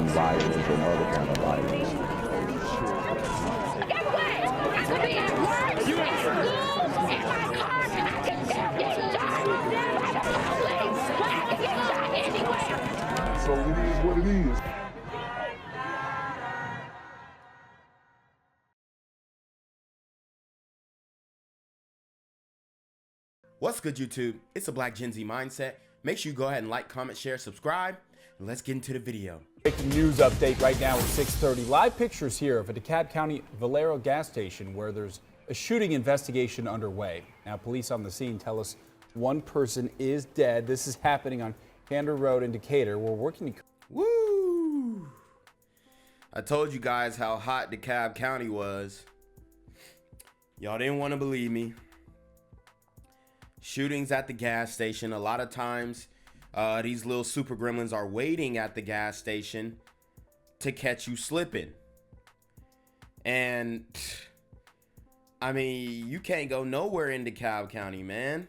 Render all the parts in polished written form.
violence or no other kind of violence. Get away! I could be at work, at school, in my car, I can still get shot by the police, but I can get shot anywhere. So it is what it is. What's good, YouTube? It's a Black Gen Z Mindset. Make sure you go ahead and like, comment, share, subscribe, and let's get into the video. Breaking news update right now at 6:30. Live pictures here of a DeKalb County Valero gas station where there's a shooting investigation underway. Now, police on the scene tell us one person is dead. This is happening on Gander Road in Decatur. We're working to... Woo! I told you guys how hot DeKalb County was. Y'all didn't want to believe me. Shootings at the gas station. A lot of times, these little super gremlins are waiting at the gas station to catch you slipping. And, I mean, you can't go nowhere in DeKalb County, man.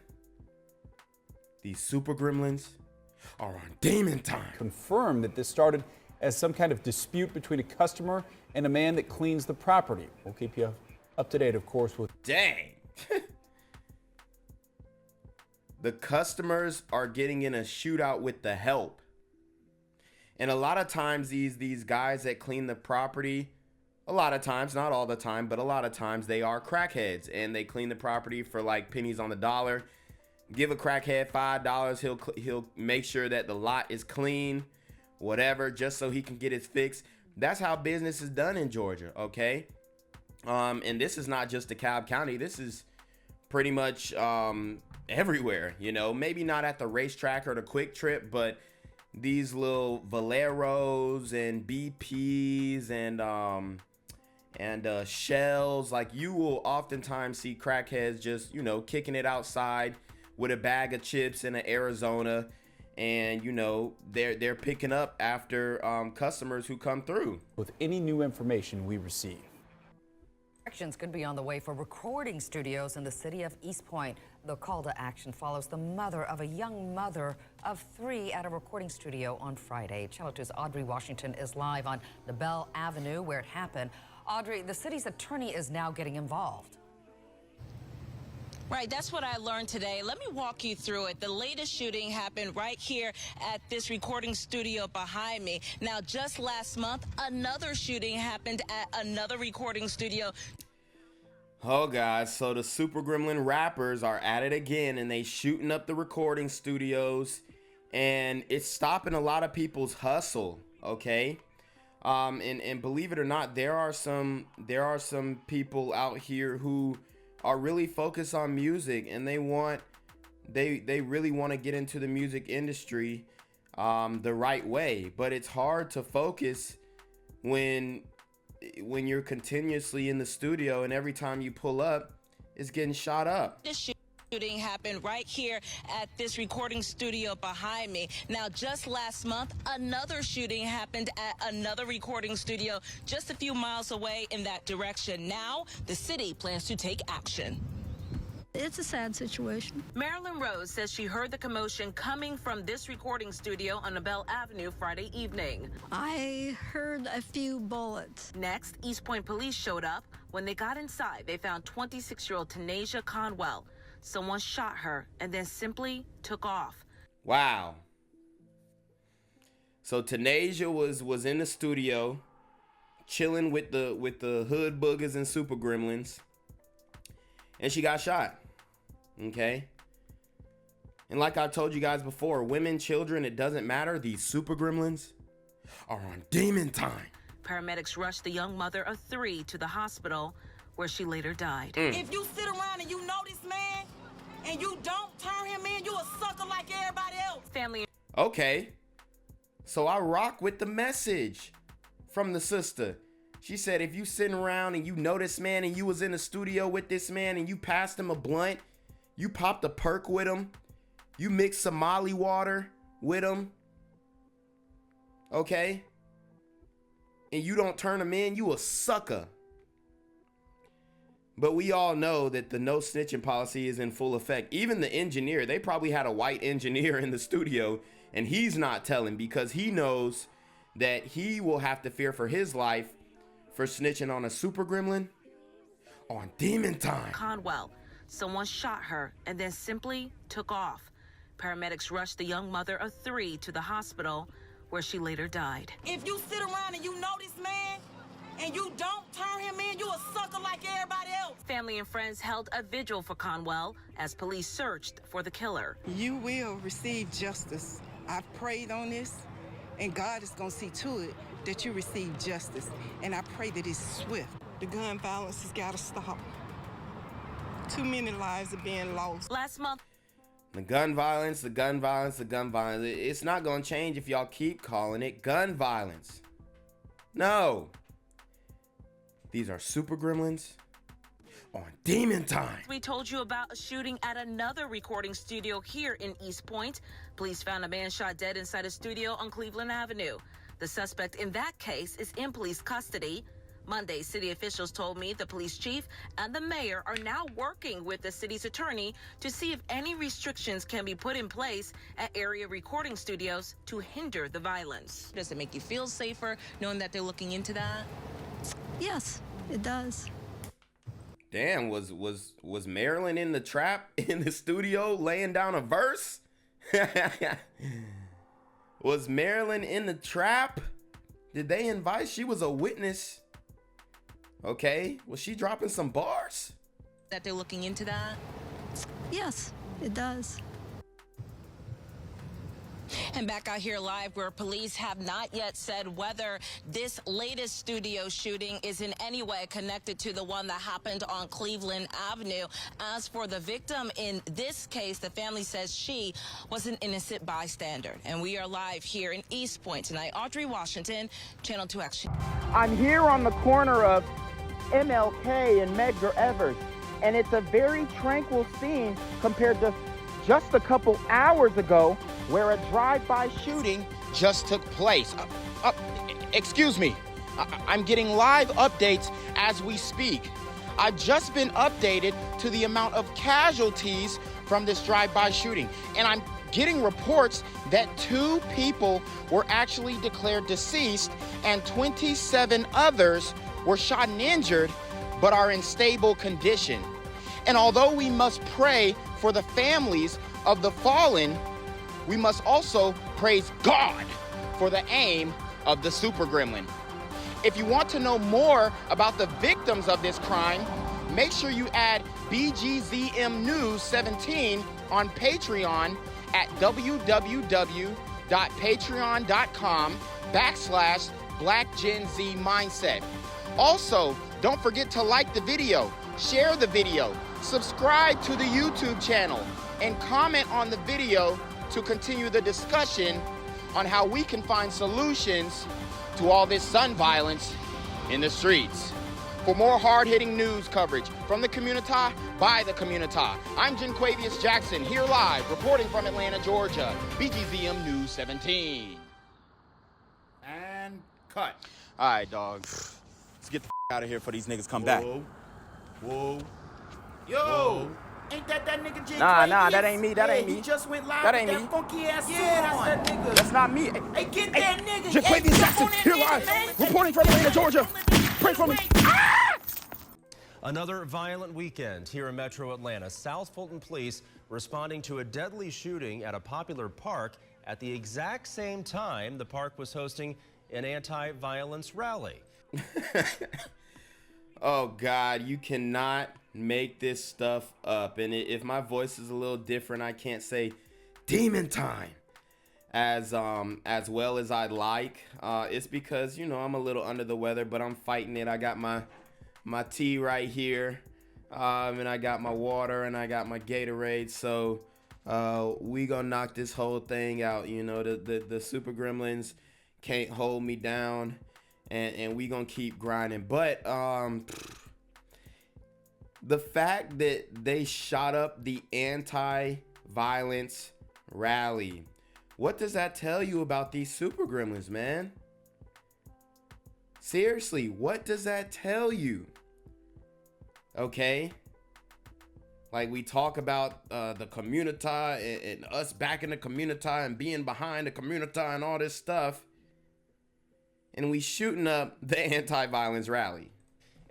These super gremlins are on demon time. confirm that this started as some kind of dispute between a customer and a man that cleans the property. We'll keep you up to date, of course, with... Dang. The customers are getting in a shootout with the help. And a lot of times these guys that clean the property, a lot of times, not all the time, but a lot of times they are crackheads and they clean the property for like pennies on the dollar. Give a crackhead $5, he'll make sure that the lot is clean, whatever, just so he can get his fix. That's how business is done in Georgia, okay? And this is not just DeKalb County. This is pretty much everywhere, you know, maybe not at the racetrack or the Quick Trip, but these little Valeros and BPs and Shells, like you will oftentimes see crackheads just, you know, kicking it outside with a bag of chips in Arizona, and you know they're picking up after customers who come through. with any new information we receive. Actions could be on the way for recording studios in the city of East Point. The call to action follows the mother of a young mother of 3 at a recording studio on Friday. Channel 2's Audrey Washington is live on the Bell Avenue where it happened. Audrey, the city's attorney is now getting involved. Right, that's what I learned today. Let me walk you through it. The latest shooting happened right here at this recording studio behind me. Now, just last month, another shooting happened at another recording studio. Oh, guys, so the Super Gremlin rappers are at it again, and they shooting up the recording studios, and it's stopping a lot of people's hustle, okay? And believe it or not, there are some people out here who are really focused on music, and they really want to get into the music industry the right way, but it's hard to focus when you're continuously in the studio and every time you pull up it's getting shot up. This shooting happened right here at this recording studio behind me. Now, just last month, another shooting happened at another recording studio just a few miles away in that direction. Now, the city plans to take action. It's a sad situation. Marilyn Rose says she heard the commotion coming from this recording studio on Bell Avenue Friday evening. I heard a few bullets. Next, East Point police showed up. When they got inside, they found 26-year-old Tanasia Conwell. Someone shot her and then simply took off. Wow. So Tanasia was in the studio chilling with the hood boogers and super gremlins, and she got shot. Okay? And like I told you guys before, women, children, it doesn't matter. These super gremlins are on demon time. Paramedics rushed the young mother of 3 to the hospital, where she later died. If you sit around and you know this man and you don't turn him in, you a sucker like everybody else. Family. Okay. So I rock with the message from the sister. She said if you sitting around and you know this man and you was in the studio with this man and you passed him a blunt, you popped a perk with him, you mixed some Molly water with him, okay? And you don't turn him in, you a sucker. But we all know that the no snitching policy is in full effect. Even the engineer, they probably had a white engineer in the studio and he's not telling because he knows that he will have to fear for his life for snitching on a super gremlin on demon time. Conwell. Someone shot her and then simply took off. Paramedics rushed the young mother of 3 to the hospital, where she later died. If you sit around and you know this man and you don't turn him in, you a sucker like everybody else. Family and friends held a vigil for Conwell as police searched for the killer. You will receive justice. I've prayed on this, and God is going to see to it that you receive justice. And I pray that it's swift. The gun violence has got to stop. Too many lives are being lost. Last month, The gun violence, the gun violence, the gun violence. It's not going to change if y'all keep calling it gun violence. No. These are super gremlins on demon time. we told you about a shooting at another recording studio here in East Point. Police found a man shot dead inside a studio on Cleveland Avenue. The suspect in that case is in police custody. Monday, city officials told me the police chief and the mayor are now working with the city's attorney to see if any restrictions can be put in place at area recording studios to hinder the violence. Does it make you feel safer knowing that they're looking into that? Yes, it does. Damn, was Marilyn in the trap in the studio laying down a verse? Was Marilyn in the trap? Did they invite? She was a witness. Okay, was she dropping some bars? That they're looking into that? Yes, it does. And back out here live, where police have not yet said whether this latest studio shooting is in any way connected to the one that happened on Cleveland Avenue. As for the victim in this case, the family says she was an innocent bystander. And we are live here in East Point tonight. Audrey Washington, Channel 2 Action. I'm here on the corner of MLK and Medgar Evers, and it's a very tranquil scene compared to just a couple hours ago where a drive-by shooting just took place. Excuse me, I'm getting live updates as we speak. I've just been updated to the amount of casualties from this drive-by shooting, and I'm getting reports that 2 people were actually declared deceased and 27 others were shot and injured but are in stable condition. And although we must pray for the families of the fallen, we must also praise God for the aim of the super gremlin. If you want to know more about the victims of this crime, make sure you add BGZM News 17 on Patreon at www.patreon.com/blackgenzmindset. Also, don't forget to like the video, share the video, subscribe to the YouTube channel, and comment on the video to continue the discussion on how we can find solutions to all this gun violence in the streets. For more hard-hitting news coverage from the community, by the community, I'm Jenquavius Jackson, here live, reporting from Atlanta, Georgia, BGZM News 17. And cut. All right, dog. Let's get the out of here before these niggas come back. Whoa. Yo! Whoa. Ain't that nigga Jay? Nah, that ain't me. That ain't me. He just went live That with ain't that me. funky ass suit That's on. that nigga. That's not me. Hey, get that nigga. Jenquavius Jackson, here live, reporting from Atlanta, Georgia. Pray for me. Another violent weekend here in Metro Atlanta. South Fulton police responding to a deadly shooting at a popular park at the exact same time the park was hosting an anti-violence rally. Oh God, you cannot make this stuff up. And if my voice is a little different, I can't say demon time as well as I'd like. It's because, you know, I'm a little under the weather, but I'm fighting it. I got my tea right here, and I got my water, and I got my Gatorade. So we gonna knock this whole thing out. You know, the super gremlins can't hold me down, and we gonna keep grinding. But the fact that they shot up the anti-violence rally, what does that tell you about these super gremlins, man? Seriously, what does that tell you? Okay, like we talk about the community and us back in the community and being behind the community and all this stuff, and we shooting up the anti-violence rally.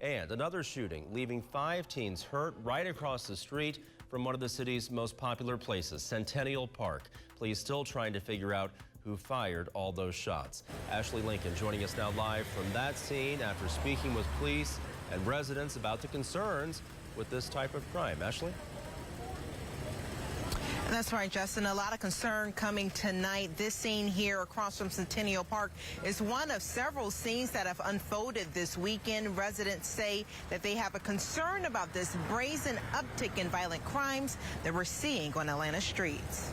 And another shooting, leaving 5 teens hurt right across the street from one of the city's most popular places, Centennial Park. Police still trying to figure out who fired all those shots. Ashley Lincoln joining us now live from that scene after speaking with police and residents about the concerns with this type of crime. Ashley? That's right, Justin. A lot of concern coming tonight. This scene here across from Centennial Park is one of several scenes that have unfolded this weekend. Residents say that they have a concern about this brazen uptick in violent crimes that we're seeing on Atlanta streets.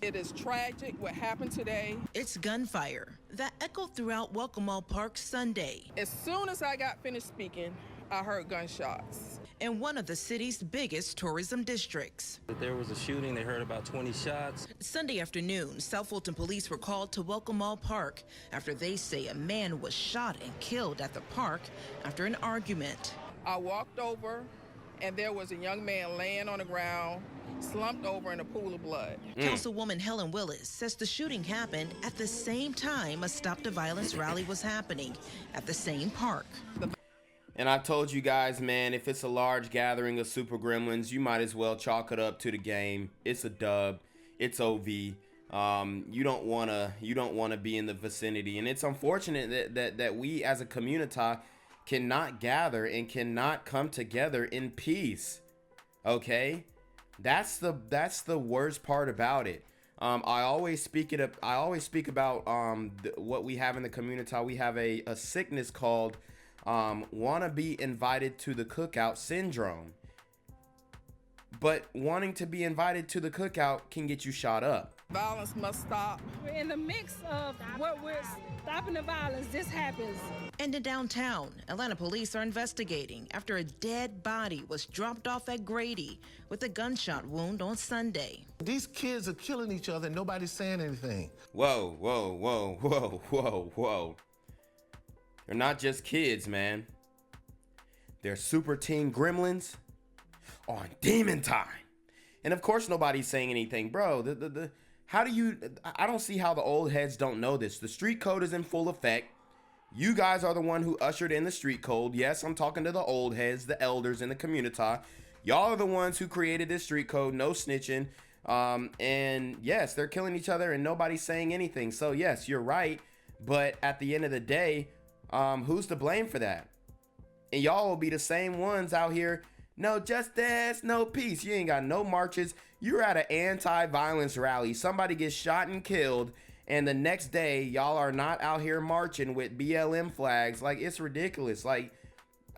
It is tragic what happened today. It's gunfire that echoed throughout Welcome All Park Sunday. As soon as I got finished speaking, I heard gunshots. In one of the city's biggest tourism districts. There was a shooting. They heard about 20 shots. Sunday afternoon, South Fulton police were called to Welcome All Park after they say a man was shot and killed at the park after an argument. I walked over, and there was a young man laying on the ground, slumped over in a pool of blood. Councilwoman Helen Willis says the shooting happened at the same time a Stop to Violence rally was happening at the same park. And I've told you guys, man, if it's a large gathering of super gremlins, you might as well chalk it up to the game. It's a dub. It's OV. You don't wanna be in the vicinity, and it's unfortunate that we as a community cannot gather and cannot come together in peace. Okay, that's the worst part about it. I always speak about what we have in the community. We have a sickness called wanna be invited to the cookout syndrome. But wanting to be invited to the cookout can get you shot up. Violence must stop. We're in the mix of what we're stopping the violence. This happens. And in downtown, Atlanta police are investigating after a dead body was dropped off at Grady with a gunshot wound on Sunday. These kids are killing each other and nobody's saying anything. Whoa, whoa, whoa, whoa, whoa, whoa. They're not just kids, man. They're super teen gremlins on demon time. And of course nobody's saying anything. Bro, I don't see how the old heads don't know this. The street code is in full effect. You guys are the one who ushered in the street code. Yes, I'm talking to the old heads, the elders in the community. Y'all are the ones who created this street code. No snitching. And yes, they're killing each other and nobody's saying anything. So yes, you're right. But at the end of the day, who's to blame for that? And y'all will be the same ones out here. No justice, no peace. You ain't got no marches. You're at an anti-violence rally. Somebody gets shot and killed, and the next day y'all are not out here marching with BLM flags. Like, it's ridiculous. Like,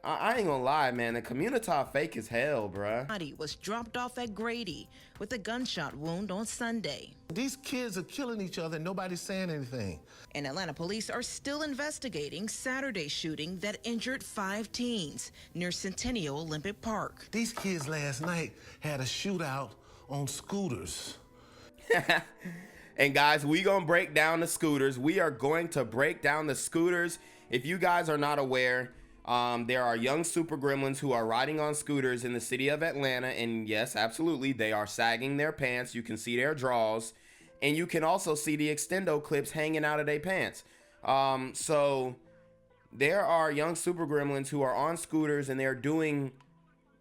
I ain't gonna lie, man. The community fake as hell, bruh. Body was dropped off at Grady with a gunshot wound on Sunday. These kids are killing each other and nobody's saying anything. And Atlanta police are still investigating Saturday's shooting that injured 5 teens near Centennial Olympic Park. These kids last night had a shootout on scooters. And guys, we gonna break down the scooters. We are going to break down the scooters. If you guys are not aware, there are young super gremlins who are riding on scooters in the city of Atlanta, and yes, absolutely, they are sagging their pants. You can see their draws, and you can also see the extendo clips hanging out of their pants. So there are young super gremlins who are on scooters and they're doing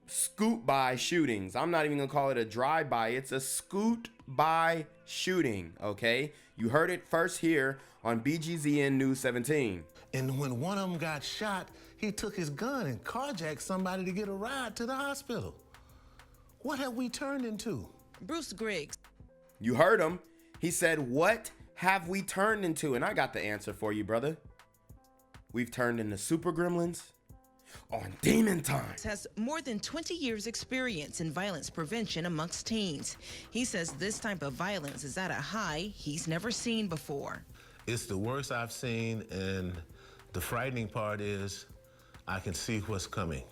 scoot by shootings. I'm not even gonna call it a drive by. It's a scoot by shooting. Okay, you heard it first here on BGZN News 17. And when one of them got shot, he took his gun and carjacked somebody to get a ride to the hospital. What have we turned into? Bruce Griggs. You heard him. He said, what have we turned into? And I got the answer for you, brother. We've turned into super gremlins on demon time. Has more than 20 years experience in violence prevention amongst teens. He says this type of violence is at a high he's never seen before. It's the worst I've seen, and the frightening part is I can see what's coming.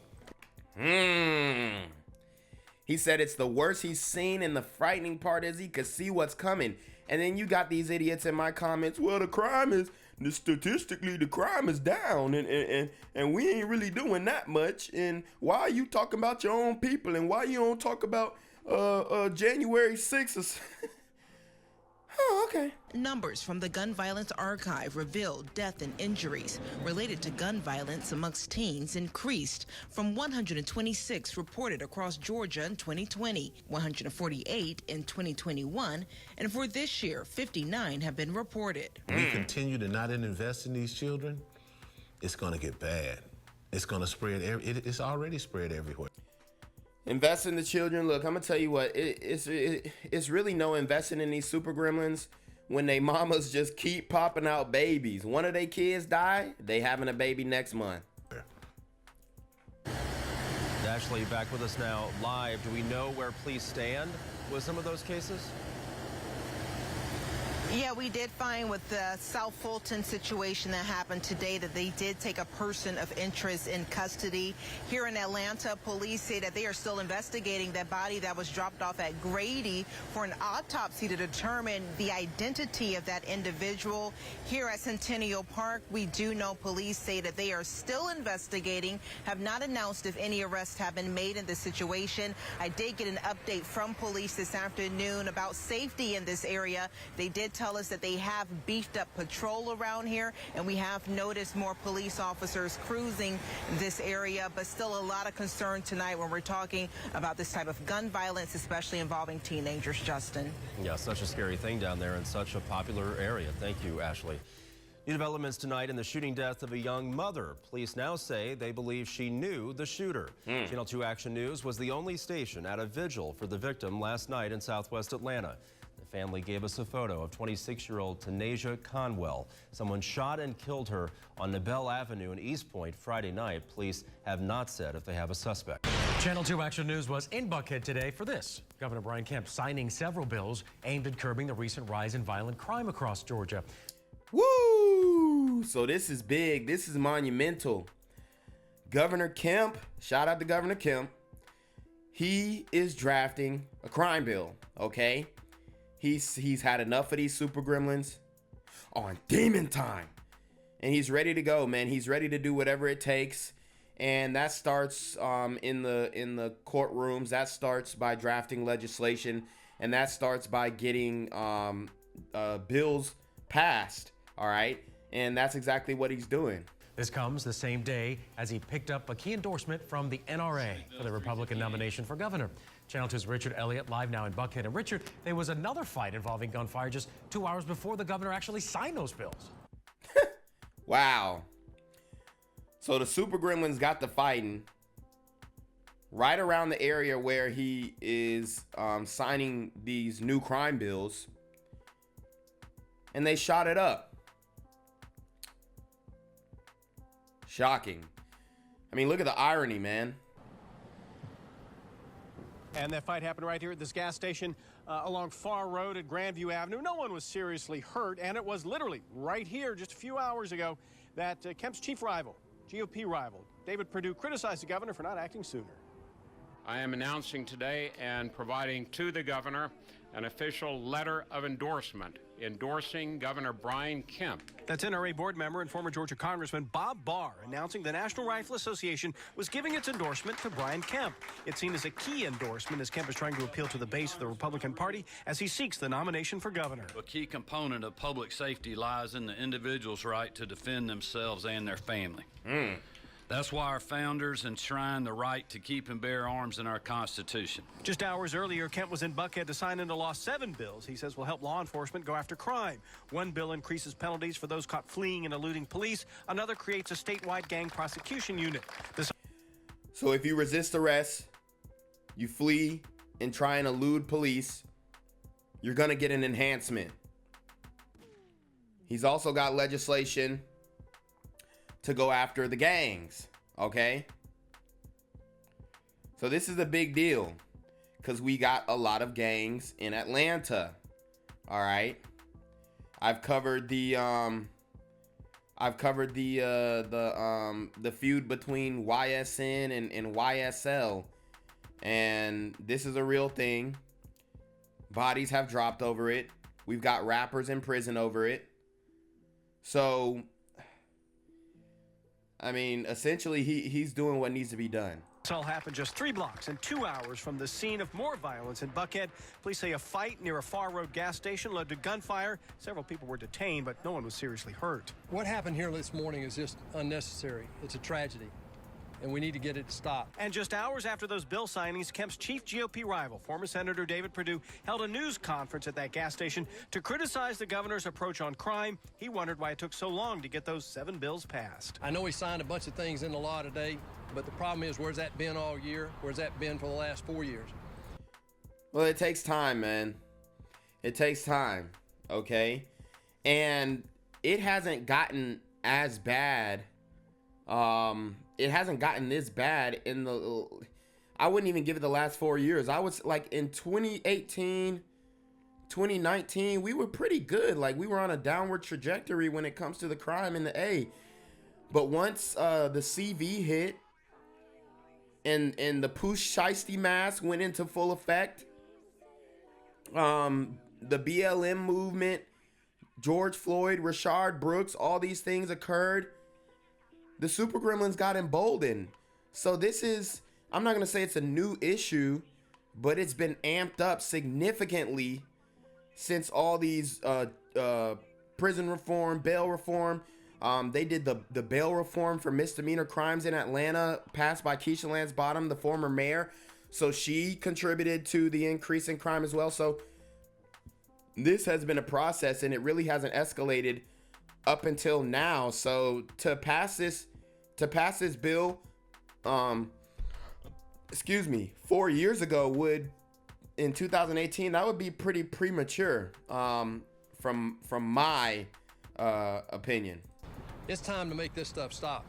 He said it's the worst he's seen, and the frightening part is he could see what's coming. And then you got these idiots in my comments, well, statistically the crime is down, and we ain't really doing that much. And why are you talking about your own people? And why you don't talk about January 6th? Oh, okay. Numbers from the Gun Violence Archive revealed death and injuries related to gun violence amongst teens increased from 126 reported across Georgia in 2020, 148 in 2021, and for this year, 59 have been reported. We continue to not invest in these children, it's going to get bad. It's going to spread. It's already spread everywhere. Invest in the children. Look, I'm gonna tell you what. It's really no investing in these super gremlins when they mamas just keep popping out babies. One of their kids die, they having a baby next month. Ashley, back with us now live. Do we know where police stand with some of those cases? Yeah, we did find with the South Fulton situation that happened today that they did take a person of interest in custody. Here in Atlanta, police say that they are still investigating that body that was dropped off at Grady for an autopsy to determine the identity of that individual. Here at Centennial Park, we do know police say that they are still investigating, have not announced if any arrests have been made in this situation. I did get an update from police this afternoon about safety in this area. They did tell us that they have beefed up patrol around here, and we have noticed more police officers cruising this area, but still a lot of concern tonight when we're talking about this type of gun violence, especially involving teenagers, Justin. Yeah, such a scary thing down there in such a popular area. Thank you, Ashley. New developments tonight in the shooting death of a young mother. Police now say they believe she knew the shooter. Channel 2 Action News was the only station at a vigil for the victim last night in Southwest Atlanta. The family gave us a photo of 26-year-old Tanasia Conwell. Someone shot and killed her on Nabel Avenue in East Point Friday night. Police have not said if they have a suspect. Channel 2 Action News was in Buckhead today for this. Governor Brian Kemp signing several bills aimed at curbing the recent rise in violent crime across Georgia. Woo! So this is big. This is monumental. Governor Kemp, shout out to Governor Kemp. He is drafting a crime bill, okay? He's had enough of these super gremlins on demon time. And he's ready to go, man. He's ready to do whatever it takes. And that starts in the courtrooms. That starts by drafting legislation. And that starts by getting bills passed. All right. And that's exactly what he's doing. This comes the same day as he picked up a key endorsement from the NRA for the Republican nomination for governor. Channel 2's Richard Elliott live now in Buckhead. And Richard, there was another fight involving gunfire just 2 hours before the governor actually signed those bills. Wow. So the super gremlins got to fighting right around the area where he is signing these new crime bills. And they shot it up. Shocking. I mean, look at the irony, man. And that fight happened right here at this gas station along Far Road at Grandview Avenue. No one was seriously hurt, and it was literally right here just a few hours ago that Kemp's chief rival, GOP rival, David Perdue, criticized the governor for not acting sooner. I am announcing today and providing to the governor an official letter of endorsement endorsing Governor Brian Kemp. That's NRA board member and former Georgia Congressman Bob Barr announcing the National Rifle Association was giving its endorsement to Brian Kemp. It's seen as a key endorsement as Kemp is trying to appeal to the base of the Republican Party as he seeks the nomination for governor. A key component of public safety lies in the individual's right to defend themselves and their family. That's why our founders enshrined the right to keep and bear arms in our Constitution. Just hours earlier, Kemp was in Buckhead to sign into law 7 bills he says will help law enforcement go after crime. One bill increases penalties for those caught fleeing and eluding police. Another creates a statewide gang prosecution unit. So if you resist arrest, you flee and try and elude police, you're going to get an enhancement. He's also got legislation to go after the gangs, okay? So this is a big deal because we got a lot of gangs in Atlanta. All right, I've covered the feud between YSN and YSL, and this is a real thing. Bodies have dropped over it. We've got rappers in prison over it. So I mean, essentially, he's doing what needs to be done. This all happened just 3 blocks and 2 hours from the scene of more violence in Buckhead. Police say a fight near a Far Road gas station led to gunfire. Several people were detained, but no one was seriously hurt. What happened here this morning is just unnecessary. It's a tragedy, and we need to get it stopped. And just hours after those bill signings, Kemp's chief GOP rival, former Senator David Perdue, held a news conference at that gas station to criticize the governor's approach on crime. He wondered why it took so long to get those 7 bills passed. I know he signed a bunch of things into law today, but the problem is, where's that been all year? Where's that been for the last 4 years? Well, it takes time, man. It takes time, okay? And it hasn't gotten as bad. It hasn't gotten this bad in the, I wouldn't even give it the last 4 years. I was like in 2018, 2019, we were pretty good. Like we were on a downward trajectory when it comes to the crime in the A. But once the CV hit and the Poosh Shiesty mask went into full effect, the BLM movement, George Floyd, Rashard Brooks, all these things occurred. The Super Gremlins got emboldened. So this is, I'm not going to say it's a new issue, but it's been amped up significantly since all these prison reform, bail reform. They did the bail reform for misdemeanor crimes in Atlanta, passed by Keisha Lance Bottom, the former mayor. So she contributed to the increase in crime as well. So this has been a process, and it really hasn't escalated up until now. So to pass this bill, 4 years ago would, in 2018, that would be pretty premature, from my opinion. It's time to make this stuff stop.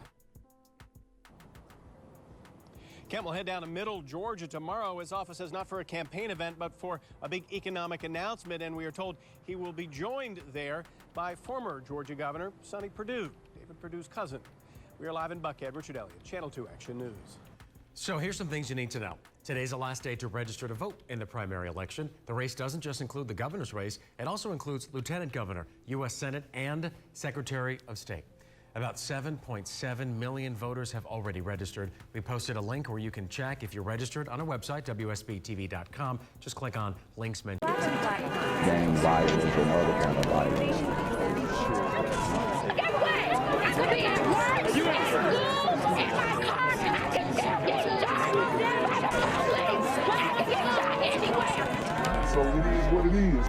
Kemp will head down to Middle Georgia tomorrow. His office says not for a campaign event, but for a big economic announcement. And we are told he will be joined there by former Georgia Governor Sonny Perdue, David Perdue's cousin. We are live in Buckhead. Richard Elliott, Channel 2 Action News. So here's some things you need to know. Today's the last day to register to vote in the primary election. The race doesn't just include the governor's race. It also includes lieutenant governor, U.S. Senate, and Secretary of State. About 7.7 million voters have already registered. We posted a link where you can check if you're registered on our website, WSBTV.com. Just click on links menu. Gang violence and other kind of violence. Get away! I could be at work, at school, in my car, and I can still get shot by the police. I can get shot anywhere. So it is what it is.